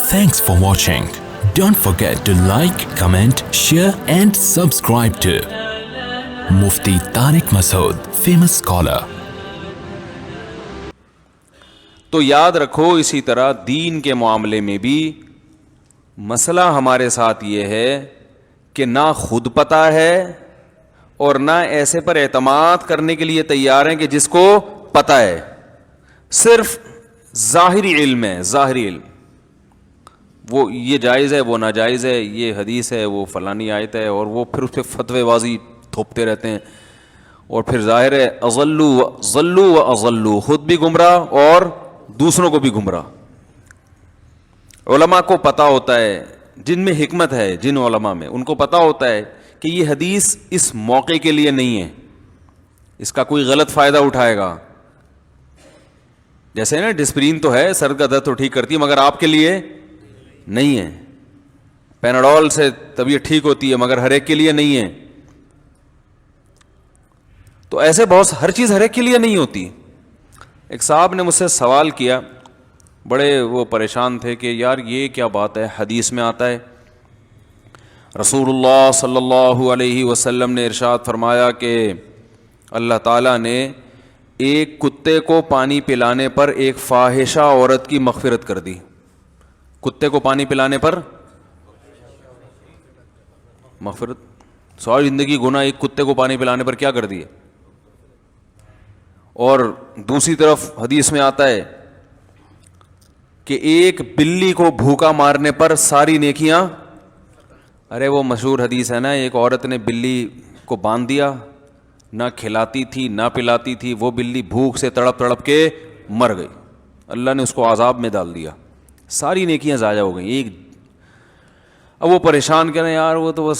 Thanks for watching. Don't forget to like, comment, share and subscribe to Mufti Tariq Masood, famous scholar. تو یاد رکھو اسی طرح دین کے معاملے میں بھی مسئلہ ہمارے ساتھ یہ ہے کہ نہ خود پتہ ہے اور نہ ایسے پر اعتماد کرنے کے لیے تیار ہیں کہ جس کو پتہ ہے. صرف ظاہری علم ہے, ظاہری علم, وہ یہ جائز ہے وہ ناجائز ہے, یہ حدیث ہے وہ فلانی آیت ہے, اور وہ پھر اس پہ فتوے بازی تھوپتے رہتے ہیں. اور پھر ظاہر ہے ضلوا و اضلوا, خود بھی گمراہ اور دوسروں کو بھی گمراہ. علماء کو پتہ ہوتا ہے, جن میں حکمت ہے, جن علماء میں, ان کو پتہ ہوتا ہے کہ یہ حدیث اس موقع کے لیے نہیں ہے, اس کا کوئی غلط فائدہ اٹھائے گا. جیسے نا ڈسپرین تو ہے, سر کا درد تو ٹھیک کرتی ہے, مگر آپ کے لیے نہیں ہے. پیناڈول سے طبیعت ٹھیک ہوتی ہے مگر ہر ایک کے لیے نہیں ہے. تو ایسے بہت ہر چیز ہر ایک کے لیے نہیں ہوتی. ایک صاحب نے مجھ سے سوال کیا, بڑے وہ پریشان تھے کہ یار یہ کیا بات ہے, حدیث میں آتا ہے رسول اللہ صلی اللہ علیہ وسلم نے ارشاد فرمایا کہ اللہ تعالیٰ نے ایک کتے کو پانی پلانے پر ایک فاحشہ عورت کی مغفرت کر دی. کتے کو پانی پلانے پر مغفرت, ساری زندگی گناہ ایک کتے کو پانی پلانے پر کیا کر دیے. اور دوسری طرف حدیث میں آتا ہے کہ ایک بلی کو بھوکا مارنے پر ساری نیکیاں. ارے وہ مشہور حدیث ہے نا, ایک عورت نے بلی کو باندھ دیا, نہ کھلاتی تھی نہ پلاتی تھی, وہ بلی بھوک سے تڑپ تڑپ کے مر گئی, اللہ نے اس کو عذاب میں ڈال دیا, ساری نیکیاں ضائع ہو گئیں. ایک اب وہ پریشان کہہ رہے ہیں یار وہ تو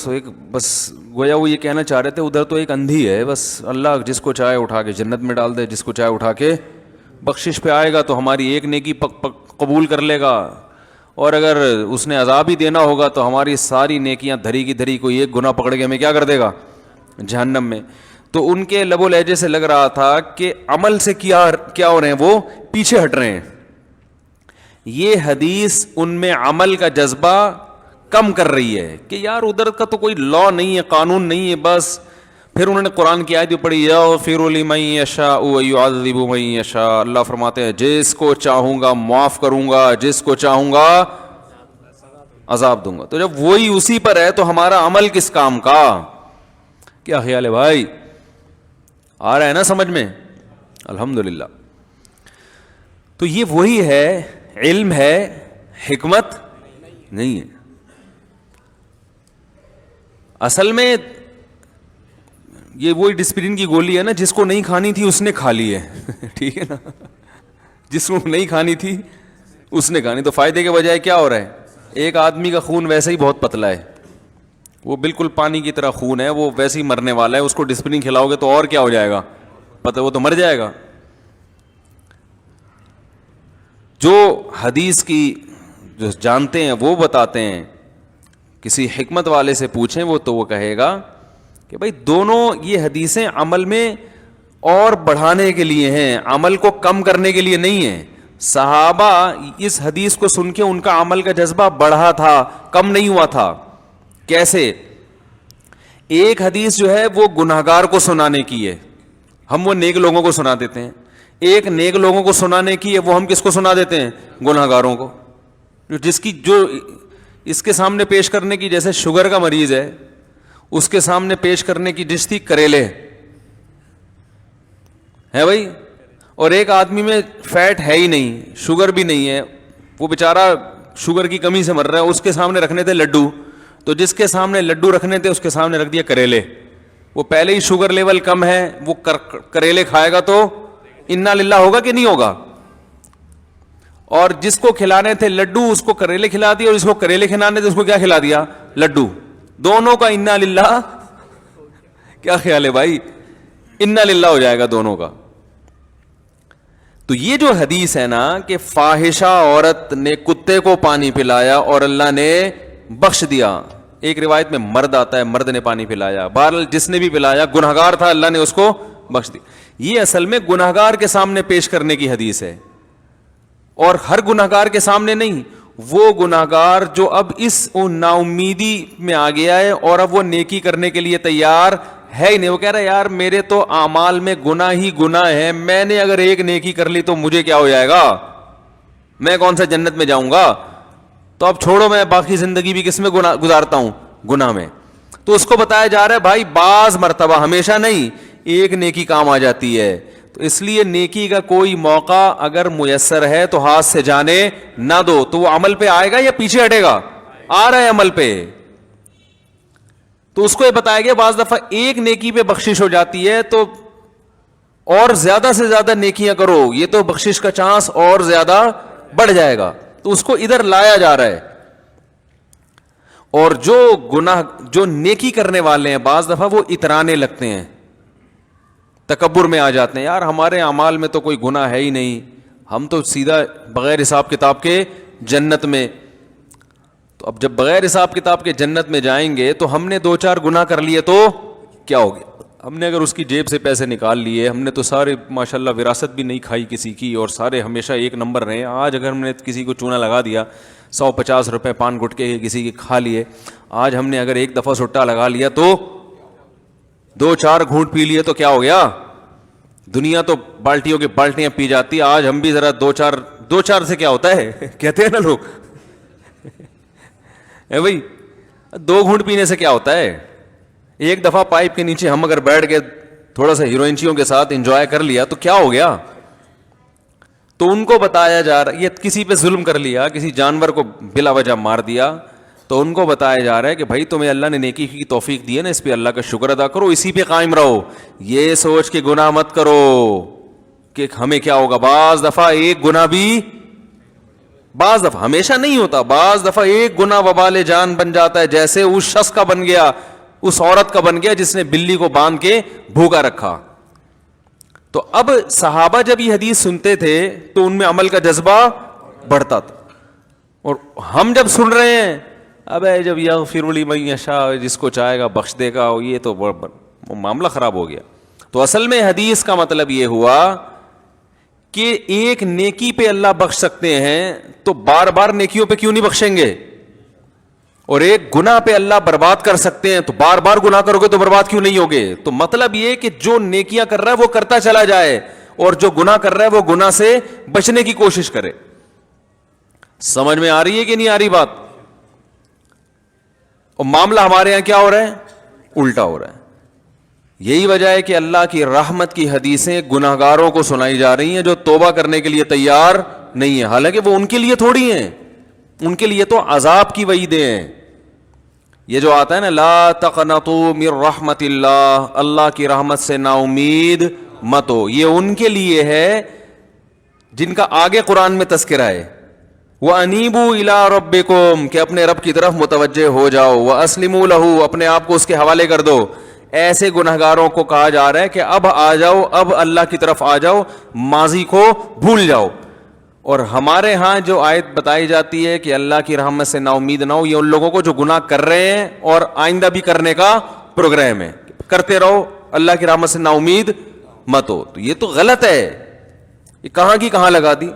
بس گویا وہ یہ کہنا چاہ رہے تھے ادھر تو ایک اندھی ہے, بس اللہ جس کو چاہے اٹھا کے جنت میں ڈال دے, جس کو چاہے اٹھا کے بخشش پہ آئے گا تو ہماری ایک نیکی قبول کر لے گا, اور اگر اس نے عذاب ہی دینا ہوگا تو ہماری ساری نیکیاں دھری کی دھری کوئی ایک گناہ پکڑ کے ہمیں کیا کر دے گا, جہنم میں. تو ان کے لب و لہجے سے لگ رہا تھا کہ عمل سے کیا ہو رہے ہیں, وہ پیچھے ہٹ رہے ہیں. یہ حدیث ان میں عمل کا جذبہ کم کر رہی ہے کہ یار ادھر کا تو کوئی لا نہیں ہے, قانون نہیں ہے بس. پھر انہوں نے قرآن کی آیت بھی پڑھی, یغفر لمن یشاء ویعذب من یشاء, اللہ فرماتے ہیں جس کو چاہوں گا معاف کروں گا, جس کو چاہوں گا عذاب دوں گا. تو جب وہی اسی پر ہے تو ہمارا عمل کس کام کا. کیا خیال ہے بھائی, آ رہا ہے نا سمجھ میں؟ الحمدللہ. تو یہ وہی ہے, علم ہے, حکمت نہیں ہے. اصل میں یہ وہی ڈسپرین کی گولی ہے نا, جس کو نہیں کھانی تھی اس نے کھا لی ہے ٹھیک ہے نا, جس کو نہیں کھانی تھی اس نے کھانی. تو فائدے کے بجائے کیا ہو رہا ہے, ایک آدمی کا خون ویسے ہی بہت پتلا ہے, وہ بالکل پانی کی طرح خون ہے, وہ ویسے ہی مرنے والا ہے, اس کو ڈسپرین کھلاؤ گے تو اور کیا ہو جائے گا, پتہ وہ تو مر جائے گا. جو حدیث کی جو جانتے ہیں وہ بتاتے ہیں, کسی حکمت والے سے پوچھیں وہ تو وہ کہے گا کہ بھائی دونوں یہ حدیثیں عمل میں اور بڑھانے کے لیے ہیں, عمل کو کم کرنے کے لیے نہیں ہیں. صحابہ اس حدیث کو سن کے ان کا عمل کا جذبہ بڑھا تھا, کم نہیں ہوا تھا. کیسے؟ ایک حدیث جو ہے وہ گنہگار کو سنانے کی ہے, ہم وہ نیک لوگوں کو سنا دیتے ہیں. ایک نیک لوگوں کو سنانے کی ہے, وہ ہم کس کو سنا دیتے ہیں, گنہگاروں کو. جس کی جو اس کے سامنے پیش کرنے کی, جیسے شوگر کا مریض ہے, اس کے سامنے پیش کرنے کی ڈش تھی کریلے ہے بھائی, اور ایک آدمی میں فیٹ ہے ہی نہیں, شوگر بھی نہیں ہے, وہ بیچارہ شوگر کی کمی سے مر رہا ہے, اس کے سامنے رکھنے تھے لڈو, تو جس کے سامنے لڈو رکھنے تھے اس کے سامنے رکھ دیا کریلے. وہ پہلے ہی شوگر لیول کم ہے, وہ کریلے کھائے گا تو انا للہ ہوگا کہ نہیں ہوگا. اور جس کو کھلانے تھے لڈو اس کو کریلے کھلا دیا, اور جس کو کریلے کھلانے تھے اس کو کیا کھلا دیا, لڈو. دونوں کا انا للہ, کیا خیال ہے بھائی, انا للہ ہو جائے گا دونوں کا. تو یہ جو حدیث ہے نا کہ فاحشہ عورت نے کتے کو پانی پلایا اور اللہ نے بخش دیا. ایک روایت میں مرد آتا ہے, مرد نے پانی پلایا, بہرحال جس نے بھی پلایا گنہگار تھا, اللہ نے اس کو بخش دیا. یہ اصل میں گنہگار کے سامنے پیش کرنے کی حدیث ہے, اور ہر گنہگار کے سامنے نہیں, وہ گناہگار جو اب اس نا امیدی میں آ گیا ہے اور اب وہ نیکی کرنے کے لیے تیار ہے ہی نہیں. وہ کہہ رہا ہے یار میرے تو اعمال میں گناہ ہی گناہ ہے, میں نے اگر ایک نیکی کر لی تو مجھے کیا ہو جائے گا, میں کون سا جنت میں جاؤں گا, تو اب چھوڑو میں باقی زندگی بھی کس میں گزارتا ہوں, گناہ میں. تو اس کو بتایا جا رہا ہے بھائی بعض مرتبہ, ہمیشہ نہیں, ایک نیکی کام آ جاتی ہے. تو اس لیے نیکی کا کوئی موقع اگر میسر ہے تو ہاتھ سے جانے نہ دو. تو وہ عمل پہ آئے گا یا پیچھے ہٹے گا, آ رہا ہے عمل پہ. تو اس کو یہ بتایا گیا بعض دفعہ ایک نیکی پہ بخشش ہو جاتی ہے تو اور زیادہ سے زیادہ نیکیاں کرو, یہ تو بخشش کا چانس اور زیادہ بڑھ جائے گا. تو اس کو ادھر لایا جا رہا ہے. اور جو نیکی کرنے والے ہیں بعض دفعہ وہ اترانے لگتے ہیں, تکبر میں آ جاتے ہیں, یار ہمارے اعمال میں تو کوئی گناہ ہے ہی نہیں, ہم تو سیدھا بغیر حساب کتاب کے جنت میں. تو اب جب بغیر حساب کتاب کے جنت میں جائیں گے تو ہم نے 2-4 گناہ کر لیے تو کیا ہو گیا, ہم نے اگر اس کی جیب سے پیسے نکال لیے, ہم نے تو سارے ماشاءاللہ وراثت بھی نہیں کھائی کسی کی اور سارے ہمیشہ ایک نمبر رہے. آج اگر ہم نے کسی کو چونا لگا دیا, 150 روپے پان گٹکے کے کسی کے کھا لیے, آج ہم نے اگر ایک دفعہ سٹا لگا لیا تو 2-4 گھونٹ پی لیے تو کیا ہو گیا, دنیا تو بالٹیوں کی بالٹیاں پی جاتی, آج ہم بھی ذرا 2-4 سے کیا ہوتا ہے کہتے ہیں نا لوگ اے بھائی 2 گھونٹ پینے سے کیا ہوتا ہے, ایک دفعہ پائپ کے نیچے ہم اگر بیٹھ کے تھوڑا سا ہیروئنچیوں کے ساتھ انجوائے کر لیا تو کیا ہو گیا. تو ان کو بتایا جا رہا ہے, یہ کسی پہ ظلم کر لیا, کسی جانور کو بلا وجہ مار دیا, تو ان کو بتایا جا رہا ہے کہ بھائی تمہیں اللہ نے نیکی کی توفیق دی ہے نا, اس پہ اللہ کا شکر ادا کرو, اسی پہ قائم رہو, یہ سوچ کے گناہ مت کرو کہ ہمیں کیا ہوگا. بعض دفعہ ایک گناہ بھی, بعض دفعہ ہمیشہ نہیں ہوتا, بعض دفعہ ایک گناہ وبال جان بن جاتا ہے, جیسے اس شخص کا بن گیا, اس عورت کا بن گیا جس نے بلی کو باندھ کے بھوکا رکھا. تو اب صحابہ جب یہ حدیث سنتے تھے تو ان میں عمل کا جذبہ بڑھتا تھا, اور ہم جب سن رہے ہیں اب جب یغفر لمن یشاء, جس کو چاہے گا بخش دے گا, یہ تو معاملہ خراب ہو گیا. تو اصل میں حدیث کا مطلب یہ ہوا کہ ایک نیکی پہ اللہ بخش سکتے ہیں تو بار بار نیکیوں پہ کیوں نہیں بخشیں گے, اور ایک گناہ پہ اللہ برباد کر سکتے ہیں تو بار بار گناہ کرو گے تو برباد کیوں نہیں ہوگے. تو مطلب یہ کہ جو نیکیاں کر رہا ہے وہ کرتا چلا جائے, اور جو گناہ کر رہا ہے وہ گناہ سے بچنے کی کوشش کرے. سمجھ میں آ رہی ہے کہ نہیں آ رہی بات؟ اور معاملہ ہمارے یہاں کیا ہو رہا ہے, الٹا ہو رہا ہے. یہی وجہ ہے کہ اللہ کی رحمت کی حدیثیں گناہگاروں کو سنائی جا رہی ہیں جو توبہ کرنے کے لیے تیار نہیں ہیں, حالانکہ وہ ان کے لیے تھوڑی ہیں, ان کے لیے تو عذاب کی وعیدیں ہیں. یہ جو آتا ہے نا لا تقنطوا من رحمت اللہ, اللہ کی رحمت سے نا امید مت ہو, یہ ان کے لیے ہے جن کا آگے قرآن میں تذکرہ ہے. وَأَنِيبُوا إِلَىٰ رَبِّكُمْ, کہ اپنے رب کی طرف متوجہ ہو جاؤ. وَأَسْلِمُوا لَهُ, اپنے آپ کو اس کے حوالے کر دو. ایسے گنہگاروں کو کہا جا رہا ہے کہ اب آ جاؤ, اب اللہ کی طرف آ جاؤ, ماضی کو بھول جاؤ. اور ہمارے ہاں جو آیت بتائی جاتی ہے کہ اللہ کی رحمت سے نا امید نہ ہو, یہ ان لوگوں کو جو گناہ کر رہے ہیں اور آئندہ بھی کرنے کا پروگرام ہے, کرتے رہو, اللہ کی رحمت سے نا امید مت ہو. تو یہ تو غلط ہے, یہ کہاں کی کہاں لگا دی.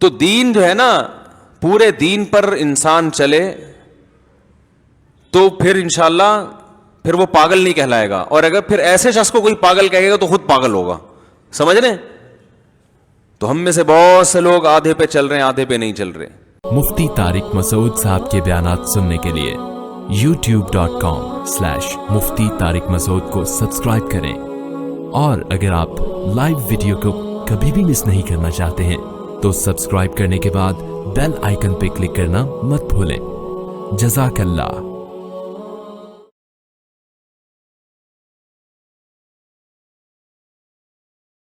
تو دین جو ہے نا, پورے دین پر انسان چلے تو پھر انشاءاللہ پھر وہ پاگل نہیں کہلائے گا, اور اگر پھر ایسے شخص کو کوئی پاگل کہے گا تو خود پاگل ہوگا. سمجھ رہے ہیں؟ تو ہم میں سے بہت سے لوگ آدھے پہ چل رہے ہیں, آدھے پہ نہیں چل رہے. مفتی طارق مسعود صاحب کے بیانات سننے کے لیے youtube.com/مفتی طارق مسعود کو سبسکرائب کریں, اور اگر آپ لائیو ویڈیو کو کبھی بھی مس نہیں کرنا چاہتے ہیں تو سبسکرائب کرنے کے بعد بیل آئیکن پہ کلک کرنا مت بھولیں. جزاک اللہ.